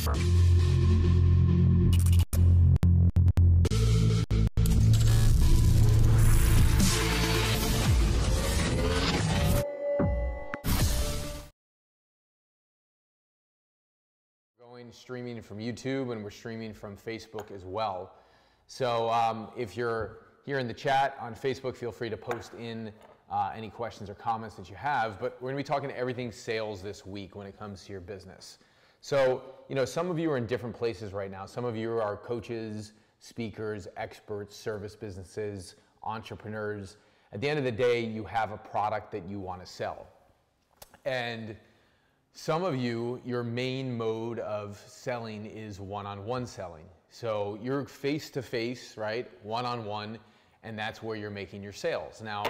firm. Streaming from YouTube, and we're streaming from Facebook as well. So if you're here in the chat on Facebook, feel free to post in any questions or comments that you have. But we're going to be talking everything sales this week when it comes to your business. So, some of you are in different places right now. Some of you are coaches, speakers, experts, service businesses, entrepreneurs. At the end of the day, you have a product that you want to sell. And some of you, your main mode of selling is one-on-one selling. So you're face-to-face, right, one-on-one, and that's where you're making your sales. Now,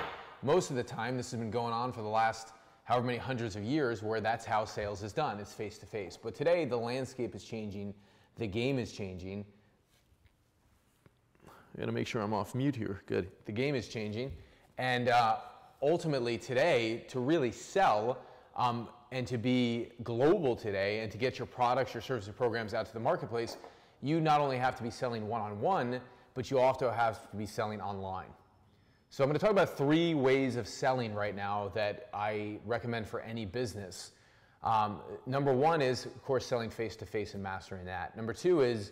most of the time, this has been going on for the last however many hundreds of years where that's how sales is done, it's face-to-face. But today, the landscape is changing, the game is changing. I gotta make sure I'm off mute here, good. The game is changing, and ultimately today, to really sell, and to be global today and to get your products, your services, programs out to the marketplace, you not only have to be selling one-on-one, but you also have to be selling online. So I'm going to talk about 3 ways of selling right now that I recommend for any business. Number 1 is, of course, selling face-to-face and mastering that. Number 2 is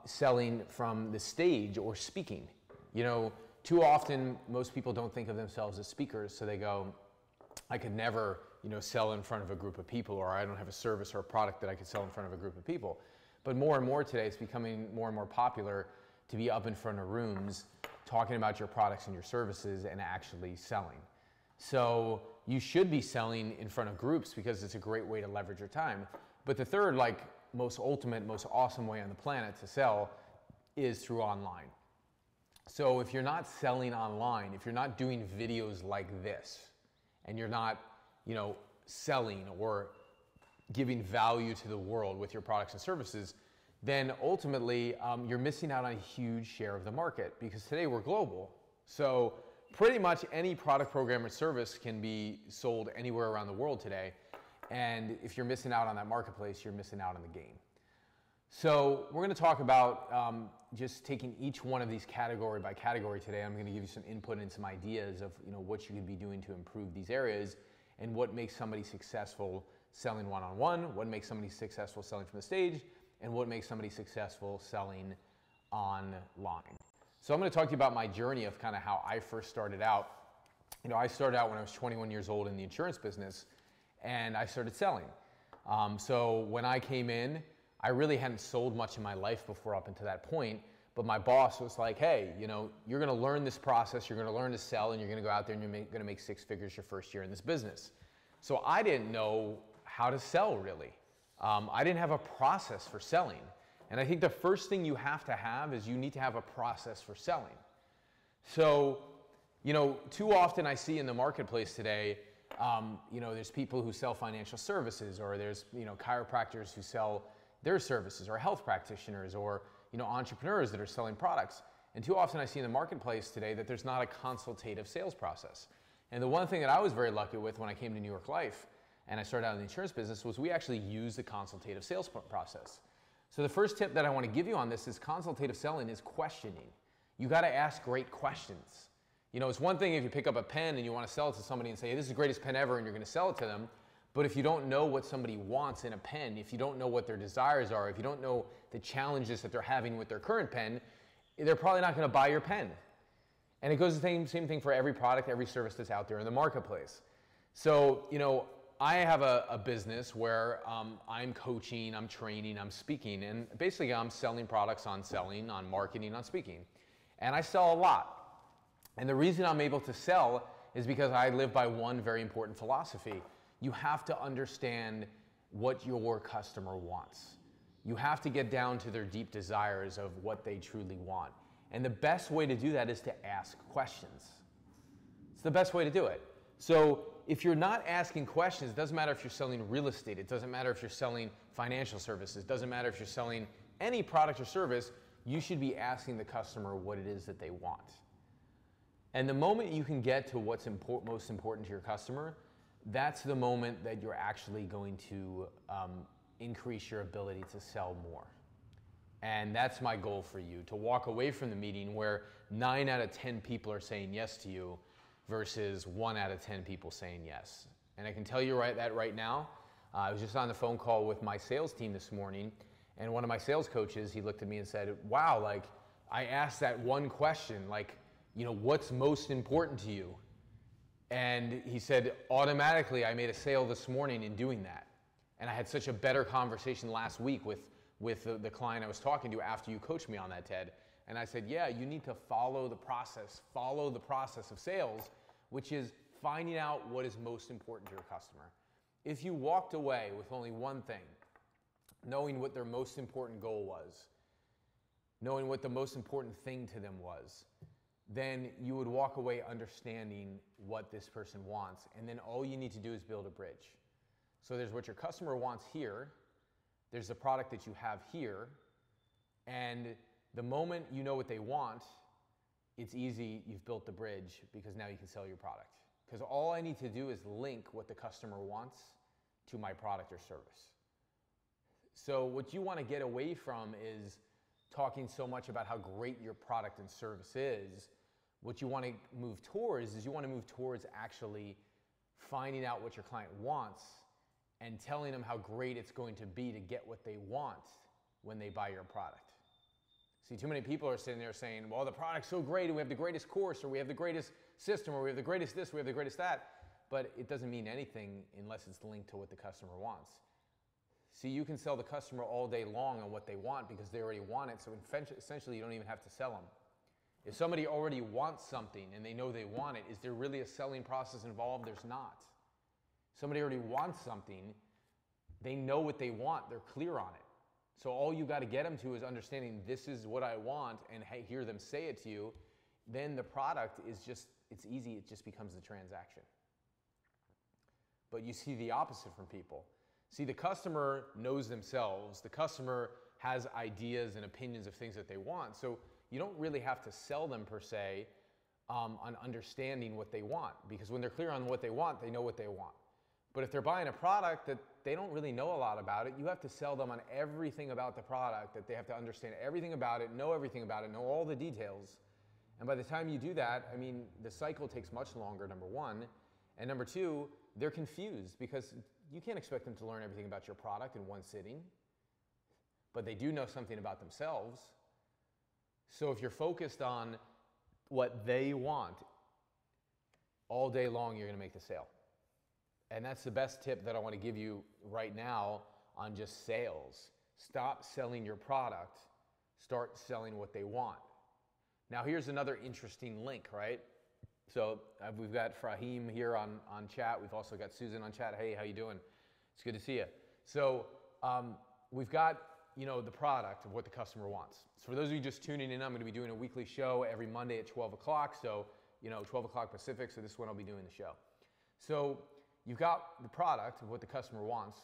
selling from the stage or speaking. Too often, most people don't think of themselves as speakers, so they go, I could never sell in front of a group of people, or I don't have a service or a product that I could sell in front of a group of people. But more and more today, it's becoming more and more popular to be up in front of rooms, talking about your products and your services and actually selling. So you should be selling in front of groups because it's a great way to leverage your time. But the third, most ultimate, most awesome way on the planet to sell is through online. So if you're not selling online, if you're not doing videos like this, and you're not selling or giving value to the world with your products and services, then ultimately you're missing out on a huge share of the market, because today we're global. So pretty much any product, program, or service can be sold anywhere around the world today. And if you're missing out on that marketplace, you're missing out on the game. So we're going to talk about just taking each one of these category by category today. I'm going to give you some input and some ideas of what you can be doing to improve these areas, and what makes somebody successful selling one-on-one, what makes somebody successful selling from the stage, and what makes somebody successful selling online. So I'm going to talk to you about my journey of kind of how I first started out. I started out when I was 21 years old in the insurance business, and I started selling. So when I came in, I really hadn't sold much in my life before up until that point, but my boss was like, hey, you're going to learn this process, you're going to learn to sell, and you're going to go out there and you're going to make 6 figures your first year in this business. So I didn't know how to sell, really. I didn't have a process for selling. And I think the first thing you have to have is you need to have a process for selling. So, too often I see in the marketplace today, there's people who sell financial services, or there's, chiropractors who sell their services, or health practitioners, or entrepreneurs that are selling products. And too often I see in the marketplace today that there's not a consultative sales process. And the one thing that I was very lucky with when I came to New York Life and I started out in the insurance business was we actually used the consultative sales process. So the first tip that I want to give you on this is consultative selling is questioning. You got to ask great questions. It's one thing if you pick up a pen and you want to sell it to somebody and say, hey, this is the greatest pen ever, and you're going to sell it to them. But if you don't know what somebody wants in a pen, if you don't know what their desires are, if you don't know the challenges that they're having with their current pen, they're probably not going to buy your pen. And it goes the same thing for every product, every service that's out there in the marketplace. So, I have a business where I'm coaching, I'm training, I'm speaking, and basically I'm selling products on selling, on marketing, on speaking. And I sell a lot. And the reason I'm able to sell is because I live by one very important philosophy. You have to understand what your customer wants. You have to get down to their deep desires of what they truly want. And the best way to do that is to ask questions. It's the best way to do it. So if you're not asking questions, it doesn't matter if you're selling real estate, it doesn't matter if you're selling financial services, it doesn't matter if you're selling any product or service, you should be asking the customer what it is that they want. And the moment you can get to what's most important to your customer, that's the moment that you're actually going to increase your ability to sell more. And that's my goal for you, to walk away from the meeting where 9 out of 10 people are saying yes to you versus 1 out of 10 people saying yes. And I can tell you that right now, I was just on the phone call with my sales team this morning, and one of my sales coaches, he looked at me and said, wow, like I asked that one question, like, what's most important to you? And he said, automatically I made a sale this morning in doing that. And I had such a better conversation last week with the client I was talking to after you coached me on that, Ted. And I said, yeah, you need to follow the process of sales, which is finding out what is most important to your customer. If you walked away with only one thing, knowing what their most important goal was, knowing what the most important thing to them was, then you would walk away understanding what this person wants. And then all you need to do is build a bridge. So there's what your customer wants here, there's the product that you have here, and the moment you know what they want, it's easy, you've built the bridge because now you can sell your product. Because all I need to do is link what the customer wants to my product or service. So what you want to get away from is talking so much about how great your product and service is. What you want to move towards is you want to move towards actually finding out what your client wants and telling them how great it's going to be to get what they want when they buy your product. See, too many people are sitting there saying, well, the product's so great, and we have the greatest course, or we have the greatest system, or we have the greatest this, we have the greatest that, but it doesn't mean anything unless it's linked to what the customer wants. See, you can sell the customer all day long on what they want because they already want it, so essentially you don't even have to sell them. If somebody already wants something and they know they want it, is there really a selling process involved? There's not. Somebody already wants something, they know what they want, they're clear on it. So all you got to get them to is understanding this is what I want and hear them say it to you. Then the product is just, it's easy, it just becomes the transaction. But you see the opposite from people. See, the customer knows themselves, the customer has ideas and opinions of things that they want. So you don't really have to sell them per se on understanding what they want, because when they're clear on what they want, they know what they want. But if they're buying a product that they don't really know a lot about it, you have to sell them on everything about the product, that they have to understand everything about it, know everything about it, know all the details. And by the time you do that, I mean, the cycle takes much longer, number one. And number two, they're confused because you can't expect them to learn everything about your product in one sitting, but they do know something about themselves. So if you're focused on what they want, all day long, you're gonna make the sale. And that's the best tip that I want to give you right now on just sales. Stop selling your product, start selling what they want. Now here's another interesting link, right? So we've got Frahim here on chat. We've also got Susan on chat. Hey, how you doing? It's good to see you. So we've got the product of what the customer wants. So for those of you just tuning in, I'm going to be doing a weekly show every Monday at 12 o'clock. So 12 o'clock Pacific. So this is when I'll be doing the show. So you've got the product of what the customer wants,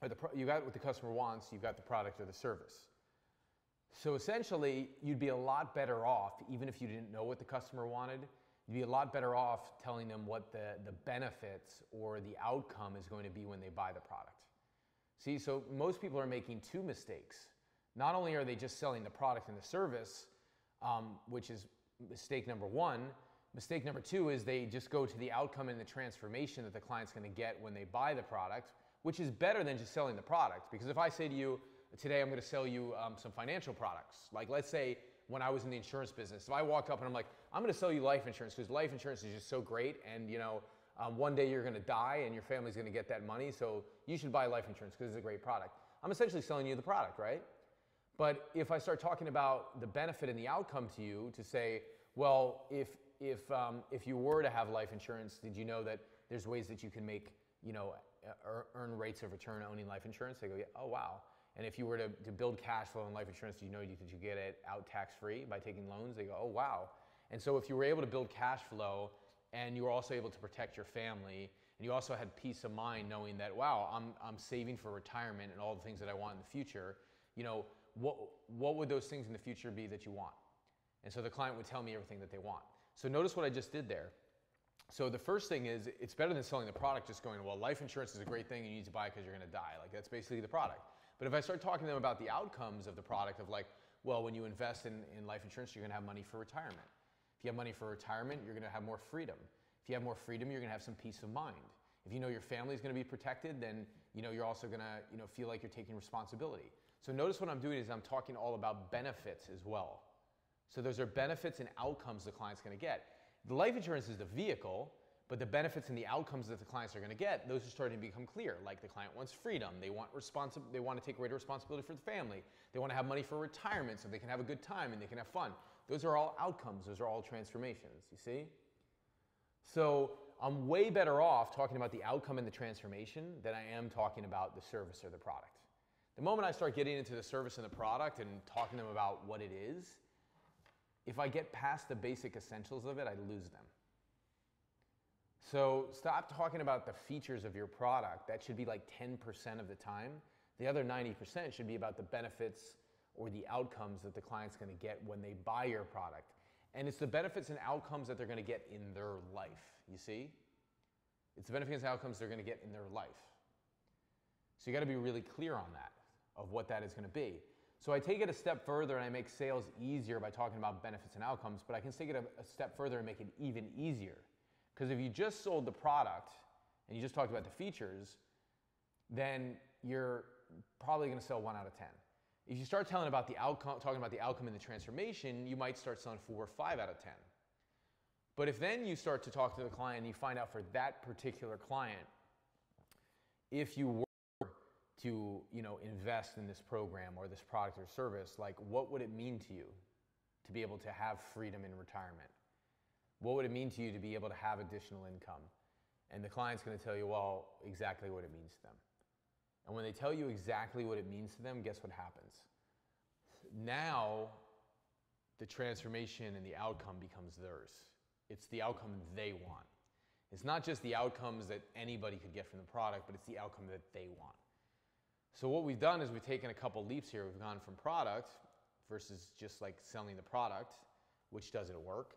or you got what the customer wants, you've got the product or the service. So essentially, you'd be a lot better off, even if you didn't know what the customer wanted, you'd be a lot better off telling them what the benefits or the outcome is going to be when they buy the product. See, so most people are making two mistakes. Not only are they just selling the product and the service, which is mistake number one, mistake number two is they just go to the outcome and the transformation that the client's going to get when they buy the product, which is better than just selling the product. Because if I say to you, today I'm going to sell you some financial products, like let's say when I was in the insurance business, if I walked up and I'm like, I'm going to sell you life insurance because life insurance is just so great, and one day you're going to die and your family's going to get that money, so you should buy life insurance because it's a great product. I'm essentially selling you the product, right? But if I start talking about the benefit and the outcome to you, to say, well, if you were to have life insurance, did you know that there's ways that you can make, earn rates of return owning life insurance? They go, yeah, oh wow. And if you were to build cash flow in life insurance, do you know that you get it out tax-free by taking loans? They go, oh wow. And so if you were able to build cash flow and you were also able to protect your family, and you also had peace of mind knowing that, wow, I'm saving for retirement and all the things that I want in the future, what would those things in the future be that you want? And so the client would tell me everything that they want. So notice what I just did there. So the first thing is, it's better than selling the product just going, well, life insurance is a great thing, you need to buy it because you're going to die. Like, that's basically the product. But if I start talking to them about the outcomes of the product, of like, well, when you invest in life insurance, you're going to have money for retirement. If you have money for retirement, you're going to have more freedom. If you have more freedom, you're going to have some peace of mind. If you know your family is going to be protected, then you're also going to feel like you're taking responsibility. So notice what I'm doing is I'm talking all about benefits as well. So those are benefits and outcomes the client's going to get. The life insurance is the vehicle, but the benefits and the outcomes that the clients are going to get, those are starting to become clear. Like, the client wants freedom, they want to take greater responsibility for the family, they want to have money for retirement so they can have a good time and they can have fun. Those are all outcomes, those are all transformations, you see? So I'm way better off talking about the outcome and the transformation than I am talking about the service or the product. The moment I start getting into the service and the product and talking to them about what it is, if I get past the basic essentials of it, I lose them. So stop talking about the features of your product. That should be like 10% of the time. The other 90% should be about the benefits or the outcomes that the client's going to get when they buy your product. And it's the benefits and outcomes that they're going to get in their life, you see? It's the benefits and outcomes they're going to get in their life. So you got to be really clear on that, of what that is going to be. So I take it a step further and I make sales easier by talking about benefits and outcomes, but I can take it a step further and make it even easier. Because if you just sold the product and you just talked about the features, then you're probably going to sell 1 out of 10. If you start talking about the outcome and the transformation, you might start selling 4 or 5 out of 10. But if then you start to talk to the client and you find out for that particular client, if you were to invest in this program or this product or service, like, what would it mean to you to be able to have freedom in retirement? What would it mean to you to be able to have additional income? And the client's going to tell you, well, exactly what it means to them. And when they tell you exactly what it means to them, guess what happens? Now, the transformation and the outcome becomes theirs. It's the outcome they want. It's not just the outcomes that anybody could get from the product, but it's the outcome that they want. So what we've done is we've taken a couple leaps here. We've gone from product versus just like selling the product, which doesn't work.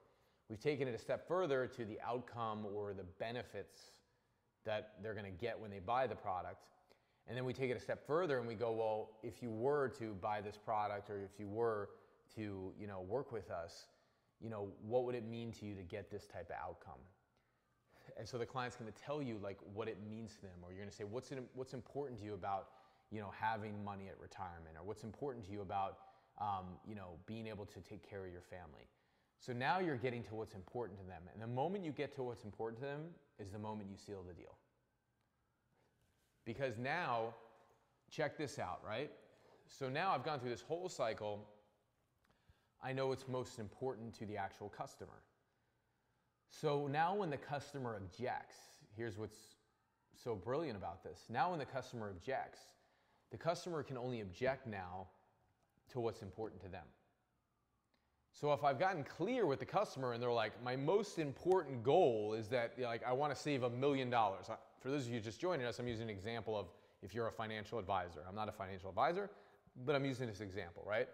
We've taken it a step further to the outcome or the benefits that they're going to get when they buy the product. And then we take it a step further and we go, well, if you were to buy this product or if you were to, work with us, what would it mean to you to get this type of outcome? And so the client's going to tell you like what it means to them, or you're going to say, what's important to you about, having money at retirement, or what's important to you about, being able to take care of your family. So now you're getting to what's important to them. And the moment you get to what's important to them is the moment you seal the deal. Because now, check this out, right? So now I've gone through this whole cycle. I know what's most important to the actual customer. So now when the customer objects, here's what's so brilliant about this. Now when the customer objects, the customer can only object now to what's important to them. So if I've gotten clear with the customer and they're like, my most important goal is that I want to save $1 million. For those of you just joining us, I'm using an example of if you're a financial advisor. I'm not a financial advisor, but I'm using this example, right?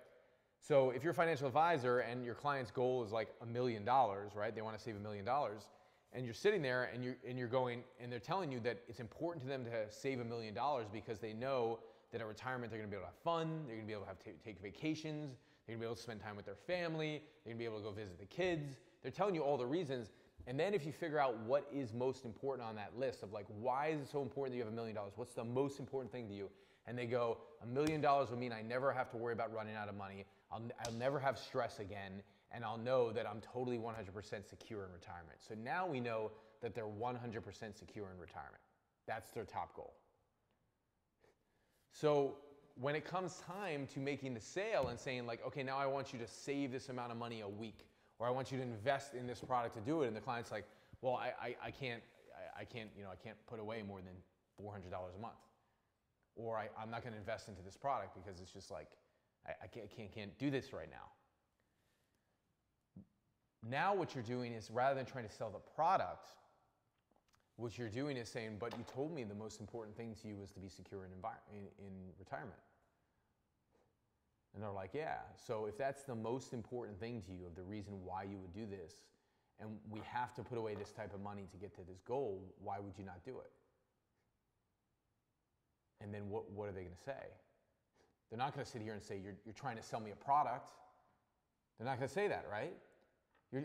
So if you're a financial advisor and your client's goal is like $1 million, right? They want to save $1 million, and you're sitting there and you're going, and they're telling you that it's important to them to save $1 million because they know that at retirement they're going to be able to have fun, they're going to be able to have take vacations, they're going to be able to spend time with their family, they're going to be able to go visit the kids. They're telling you all the reasons. And then if you figure out what is most important on that list of like, why is it so important that you have $1 million? What's the most important thing to you? And they go, $1 million will mean I never have to worry about running out of money. I'll never have stress again. And I'll know that I'm totally 100% secure in retirement. So now we know that they're 100% secure in retirement. That's their top goal. So when it comes time to making the sale and saying like, okay, now I want you to save this amount of money a week, or I want you to invest in this product to do it, and the client's like, well, I can't put away more than $400 a month, or I'm not going to invest into this product because it's just like I can't do this right now. Now what you're doing is, rather than trying to sell the product, what you're doing is saying, but you told me the most important thing to you was to be secure in retirement. And they're like, yeah. So if that's the most important thing to you, of the reason why you would do this, and we have to put away this type of money to get to this goal, why would you not do it? And then what are they going to say? They're not going to sit here and say, you're trying to sell me a product. They're not going to say that, right?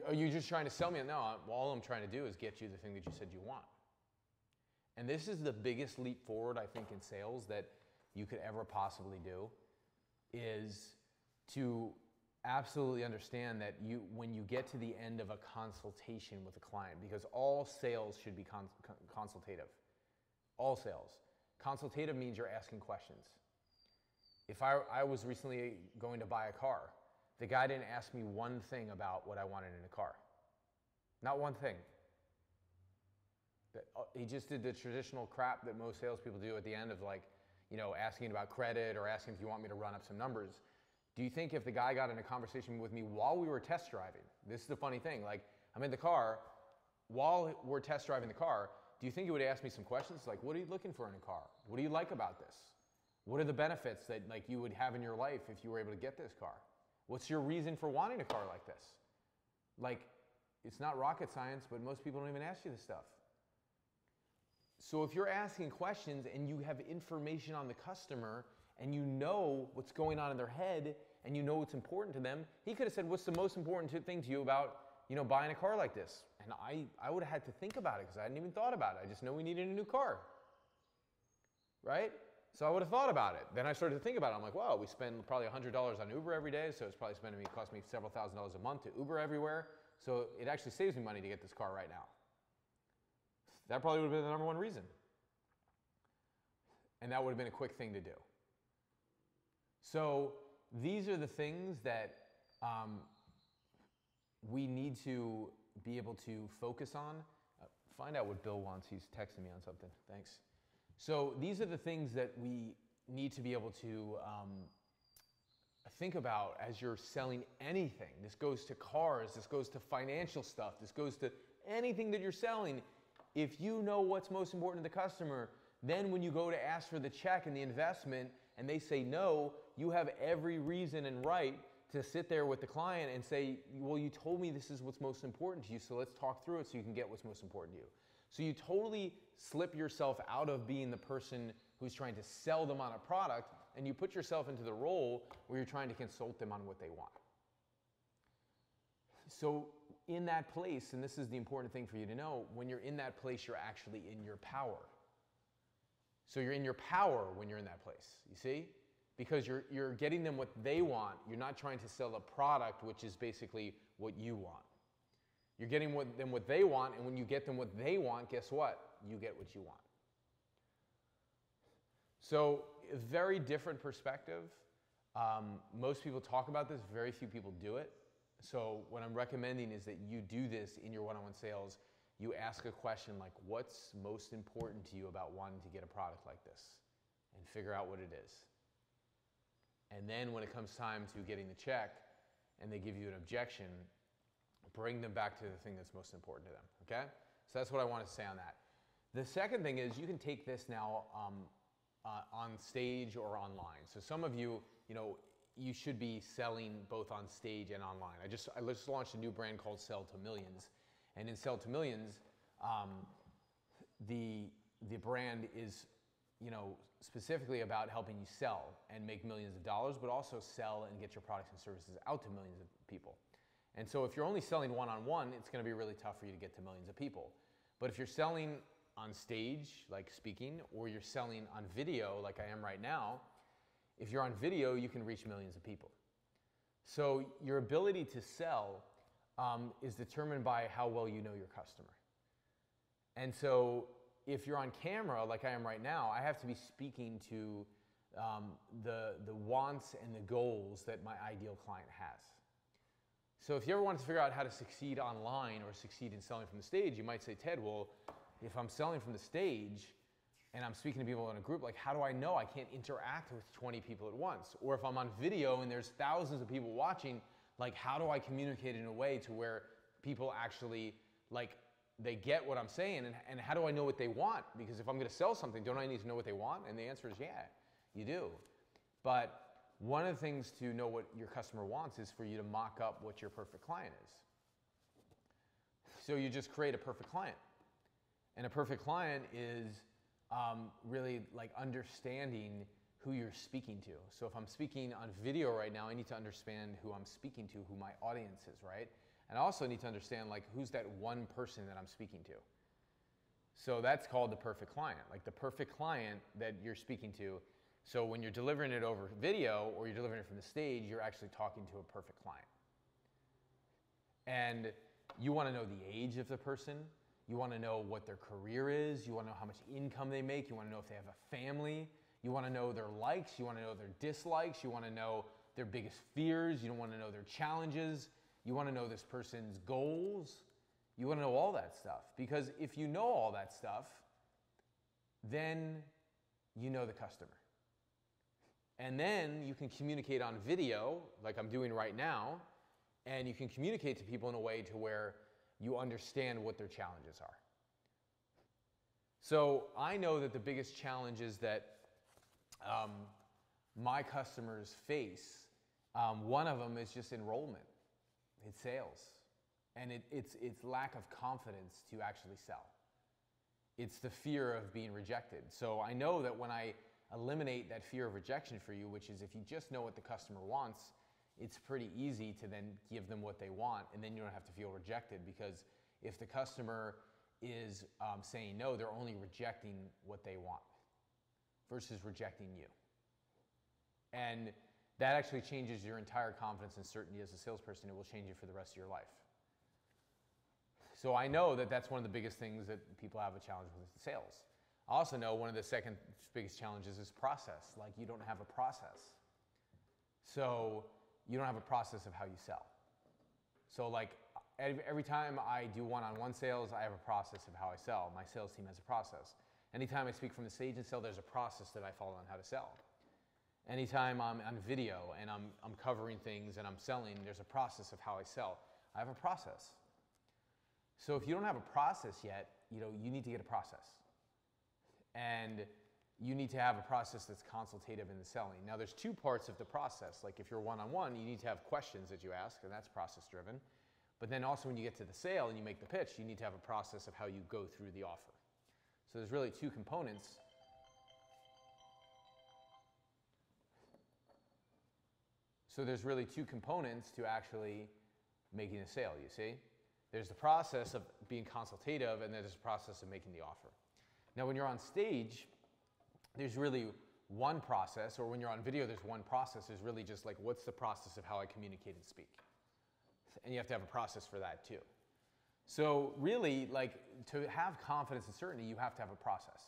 Are you just trying to sell me? No, all I'm trying to do is get you the thing that you said you want. And this is the biggest leap forward, I think, in sales that you could ever possibly do, is to absolutely understand that when you get to the end of a consultation with a client, because all sales should be consultative. All sales. Consultative means you're asking questions. If I was recently going to buy a car, the guy didn't ask me one thing about what I wanted in a car. Not one thing. He just did the traditional crap that most salespeople do at the end of, like, you know, asking about credit or asking if you want me to run up some numbers. Do you think if the guy got in a conversation with me while we were test driving, this is the funny thing, like, I'm in the car, while we're test driving the car, do you think he would ask me some questions like, what are you looking for in a car? What do you like about this? What are the benefits that, like, you would have in your life if you were able to get this car? What's your reason for wanting a car like this? Like, it's not rocket science, but most people don't even ask you this stuff. So if you're asking questions and you have information on the customer and you know what's going on in their head and you know what's important to them, he could have said, what's the most important thing to you about, you know, buying a car like this? And I would have had to think about it because I hadn't even thought about it. I just know we needed a new car, right? So I would have thought about it. Then I started to think about it. I'm like, wow, we spend probably $100 on Uber every day, so it's probably cost me several $1,000s a month to Uber everywhere. So it actually saves me money to get this car right now. That probably would have been the number one reason. And that would have been a quick thing to do. So these are the things that we need to be able to focus on. Find out what Bill wants. He's texting me on something. Thanks. So these are the things that we need to be able to think about as you're selling anything. This goes to cars, this goes to financial stuff, this goes to anything that you're selling. If you know what's most important to the customer, then when you go to ask for the check and the investment and they say no, you have every reason and right to sit there with the client and say, well, you told me this is what's most important to you, so let's talk through it so you can get what's most important to you. So you totally slip yourself out of being the person who's trying to sell them on a product, and you put yourself into the role where you're trying to consult them on what they want. So in that place, and this is the important thing for you to know, when you're in that place, you're actually in your power. So you're in your power when you're in that place, you see? Because you're getting them what they want. You're not trying to sell a product, which is basically what you want. You're getting them what they want, and when you get them what they want, guess what? You get what you want. So a very different perspective. Most people talk about this, very few people do it. So what I'm recommending is that you do this in your one-on-one sales. You ask a question like, what's most important to you about wanting to get a product like this? And figure out what it is. And then when it comes time to getting the check and they give you an objection, bring them back to the thing that's most important to them, okay? So that's what I want to say on that. The second thing is you can take this now on stage or online. So some of you, you should be selling both on stage and online. I just launched a new brand called Sell to Millions. And in Sell to Millions, the brand is specifically about helping you sell and make millions of dollars, but also sell and get your products and services out to millions of people. And so if you're only selling one-on-one, it's going to be really tough for you to get to millions of people. But if you're selling on stage, like speaking, or you're selling on video, like I am right now, if you're on video, you can reach millions of people. So your ability to sell is determined by how well you know your customer. And so if you're on camera, like I am right now, I have to be speaking to the wants and the goals that my ideal client has. So if you ever wanted to figure out how to succeed online or succeed in selling from the stage, you might say, Ted, well, if I'm selling from the stage and I'm speaking to people in a group, like how do I know I can't interact with 20 people at once? Or if I'm on video and there's thousands of people watching, like how do I communicate in a way to where people actually, like, they get what I'm saying, and how do I know what they want? Because if I'm gonna sell something, don't I need to know what they want? And the answer is yeah, you do. But one of the things to know what your customer wants is for you to mock up what your perfect client is. So you just create a perfect client. And a perfect client is really like understanding who you're speaking to. So if I'm speaking on video right now, I need to understand who I'm speaking to, who my audience is, right? And I also need to understand like who's that one person that I'm speaking to. So that's called the perfect client, like the perfect client that you're speaking to. So when you're delivering it over video or you're delivering it from the stage, you're actually talking to a perfect client. And you want to know the age of the person. You want to know what their career is. You want to know how much income they make. You want to know if they have a family. You want to know their likes. You want to know their dislikes. You want to know their biggest fears. You don't want to know their challenges. You want to know this person's goals. You want to know all that stuff. Because if you know all that stuff, then you know the customer. And then you can communicate on video, like I'm doing right now, and you can communicate to people in a way to where you understand what their challenges are. So I know that the biggest challenges that my customers face, one of them is just enrollment. It's sales. And it's lack of confidence to actually sell. It's the fear of being rejected. So I know that when I eliminate that fear of rejection for you, which is if you just know what the customer wants, it's pretty easy to then give them what they want, and then you don't have to feel rejected, because if the customer is saying no, they're only rejecting what they want versus rejecting you. And that actually changes your entire confidence and certainty as a salesperson. It will change you for the rest of your life. So I know that that's one of the biggest things that people have a challenge with sales. I also know one of the second biggest challenges is process. Like, you don't have a process. So you don't have a process of how you sell. So like every time I do one-on-one sales, I have a process of how I sell. My sales team has a process. Anytime I speak from the stage and sell, there's a process that I follow on how to sell. Anytime I'm on video and I'm covering things and I'm selling, there's a process of how I sell. I have a process. So if you don't have a process yet, you need to get a process. And you need to have a process that's consultative in the selling. Now there's two parts of the process. Like if you're one-on-one, you need to have questions that you ask, and that's process driven. But then also when you get to the sale and you make the pitch, you need to have a process of how you go through the offer. So there's really two components. So there's really two components to actually making a sale, you see? There's the process of being consultative, and there's the process of making the offer. Now when you're on stage, there's really one process, or when you're on video, there's one process. There's really just like, what's the process of how I communicate and speak? And you have to have a process for that too. So really, like, to have confidence and certainty, you have to have a process.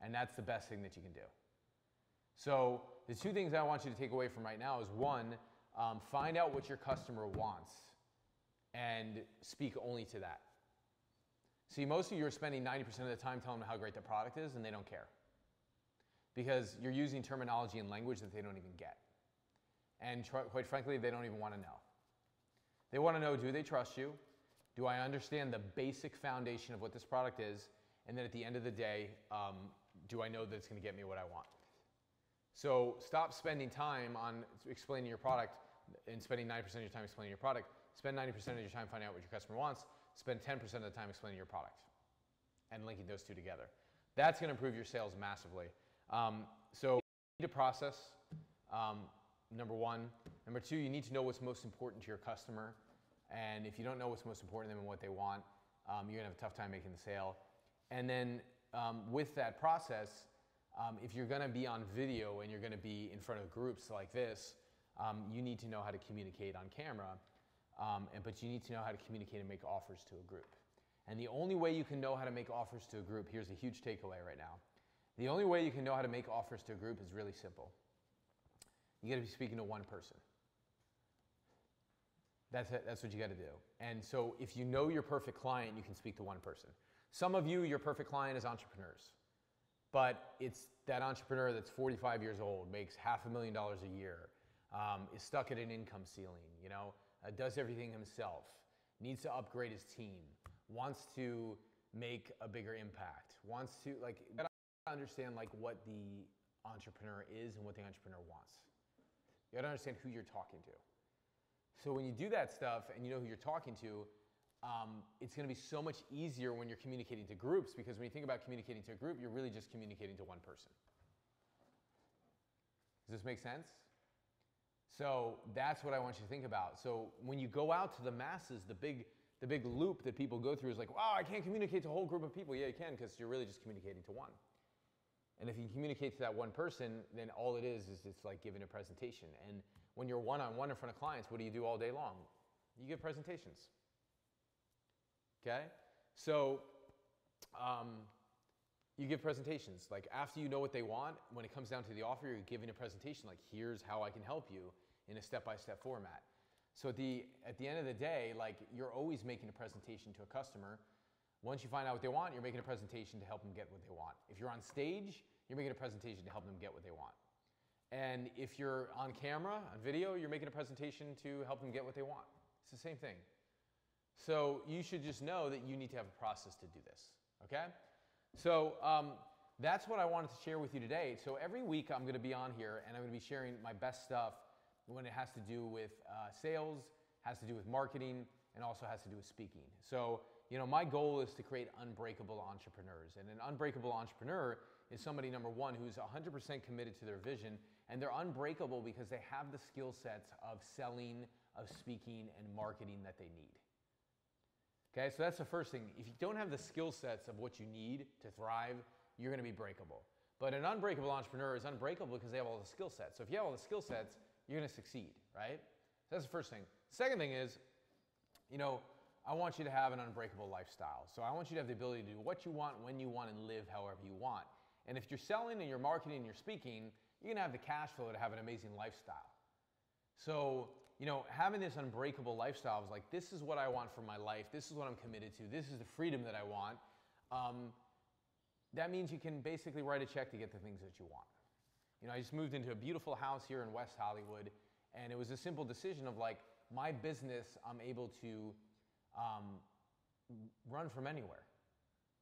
And that's the best thing that you can do. So the two things I want you to take away from right now is one, find out what your customer wants and speak only to that. See, most of you are spending 90% of the time telling them how great the product is, and they don't care. Because you're using terminology and language that they don't even get. And quite frankly, they don't even want to know. They want to know, do they trust you? Do I understand the basic foundation of what this product is? And then at the end of the day, do I know that it's going to get me what I want? So stop spending time on explaining your product and spending 90% of your time explaining your product. Spend 90% of your time finding out what your customer wants. Spend 10% of the time explaining your product and linking those two together. That's going to improve your sales massively. So you need a process, number one. Number two, you need to know what's most important to your customer. And if you don't know what's most important to them and what they want, you're going to have a tough time making the sale. And then with that process, if you're going to be on video and you're going to be in front of groups like this, you need to know how to communicate on camera, but you need to know how to communicate and make offers to a group. And the only way you can know how to make offers to a group, here's a huge takeaway right now. The only way you can know how to make offers to a group is really simple. You got to be speaking to one person. That's it. That's what you got to do. And so if you know your perfect client, you can speak to one person. Some of you, your perfect client is entrepreneurs. But it's that entrepreneur that's 45 years old, makes $500,000 a year, is stuck at an income ceiling, does everything himself, needs to upgrade his team, wants to make a bigger impact, wants to, you gotta understand what the entrepreneur is and what the entrepreneur wants. You gotta understand who you're talking to. So when you do that stuff and you know who you're talking to, it's going to be so much easier when you're communicating to groups, because when you think about communicating to a group, you're really just communicating to one person. Does this make sense? So that's what I want you to think about. So when you go out to the masses, the big loop that people go through is like, wow, I can't communicate to a whole group of people. Yeah, you can, because you're really just communicating to one. And if you communicate to that one person, then all it is it's like giving a presentation. And when you're one-on-one in front of clients, what do you do all day long? You give presentations. Okay? So you give presentations. Like after you know what they want, when it comes down to the offer, you're giving a presentation like, here's how I can help you in a step-by-step format. So at the end of the day, like you're always making a presentation to a customer. Once you find out what they want, you're making a presentation to help them get what they want. If you're on stage, you're making a presentation to help them get what they want. And if you're on camera, on video, you're making a presentation to help them get what they want. It's the same thing. So you should just know that you need to have a process to do this, okay? So that's what I wanted to share with you today. So every week I'm gonna be on here and I'm gonna be sharing my best stuff when it has to do with sales, has to do with marketing, and also has to do with speaking. So, my goal is to create unbreakable entrepreneurs. And an unbreakable entrepreneur is somebody, number one, who's 100% committed to their vision, and they're unbreakable because they have the skill sets of selling, of speaking, and marketing that they need. Okay, so that's the first thing. If you don't have the skill sets of what you need to thrive, you're gonna be breakable. But an unbreakable entrepreneur is unbreakable because they have all the skill sets. So if you have all the skill sets, you're gonna succeed, right? So that's the first thing. Second thing is, I want you to have an unbreakable lifestyle. So I want you to have the ability to do what you want, when you want, and live however you want. And if you're selling and you're marketing and you're speaking, you're gonna have the cash flow to have an amazing lifestyle. So, having this unbreakable lifestyle is like, this is what I want for my life. This is what I'm committed to. This is the freedom that I want. That means you can basically write a check to get the things that you want. I just moved into a beautiful house here in West Hollywood, and it was a simple decision of like, my business, I'm able to run from anywhere.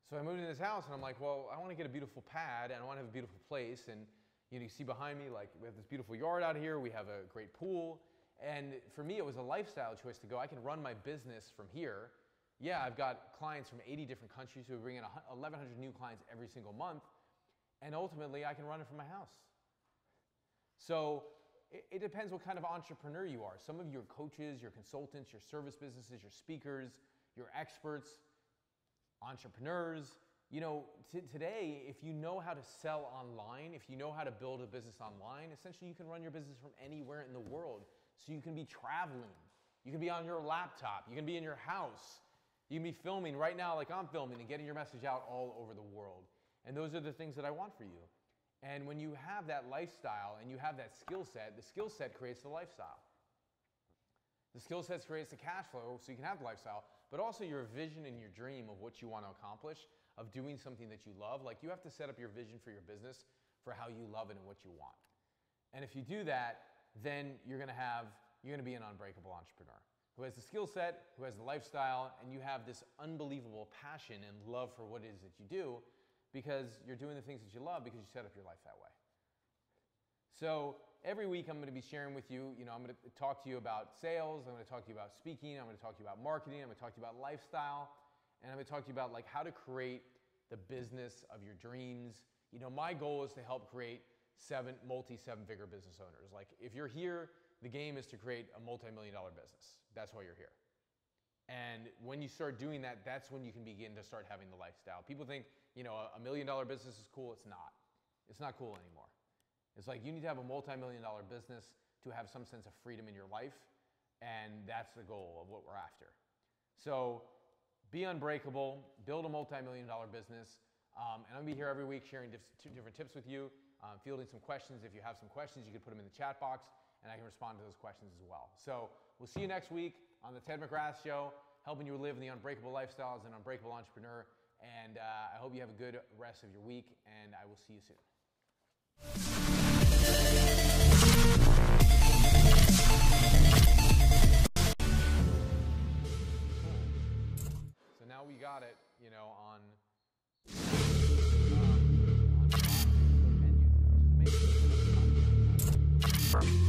So I moved into this house and I'm like, well, I want to get a beautiful pad and I want to have a beautiful place. And you see behind me, like we have this beautiful yard out here. We have a great pool. And for me, it was a lifestyle choice to go, I can run my business from here. Yeah, I've got clients from 80 different countries who bring in 1,100 new clients every single month. And ultimately, I can run it from my house. So it depends what kind of entrepreneur you are. Some of you are coaches, you're consultants, your service businesses, your speakers, your experts, entrepreneurs. Today, if you know how to sell online, if you know how to build a business online, essentially you can run your business from anywhere in the world. So you can be traveling, you can be on your laptop, you can be in your house, you can be filming right now like I'm filming and getting your message out all over the world. And those are the things that I want for you. And when you have that lifestyle and you have that skill set, the skill set creates the lifestyle. The skill set creates the cash flow so you can have the lifestyle, but also your vision and your dream of what you want to accomplish, of doing something that you love. Like you have to set up your vision for your business for how you love it and what you want. And if you do that, then you're gonna be an unbreakable entrepreneur who has the skill set, who has the lifestyle, and you have this unbelievable passion and love for what it is that you do, because you're doing the things that you love because you set up your life that way. So every week I'm going to be sharing with you, I'm going to talk to you about sales, I'm going to talk to you about speaking, I'm going to talk to you about marketing, I'm going to talk to you about lifestyle, and I'm going to talk to you about like how to create the business of your dreams. My goal is to help create multi-seven-figure business owners. Like if you're here, the game is to create a multi-million-dollar business. That's why you're here. And when you start doing that, that's when you can begin to start having the lifestyle. People think, a $1 million business is cool. It's not. It's not cool anymore. It's like you need to have a multi-million-dollar business to have some sense of freedom in your life. And that's the goal of what we're after. So be unbreakable, build a multi-million-dollar business. And I'm going to be here every week sharing different tips with you, fielding some questions. If you have some questions, you can put them in the chat box and I can respond to those questions as well. So we'll see you next week on the Ted McGrath Show, helping you live the unbreakable lifestyle as an unbreakable entrepreneur. And I hope you have a good rest of your week, and I will see you soon. So now we got it, on YouTube, which is amazing.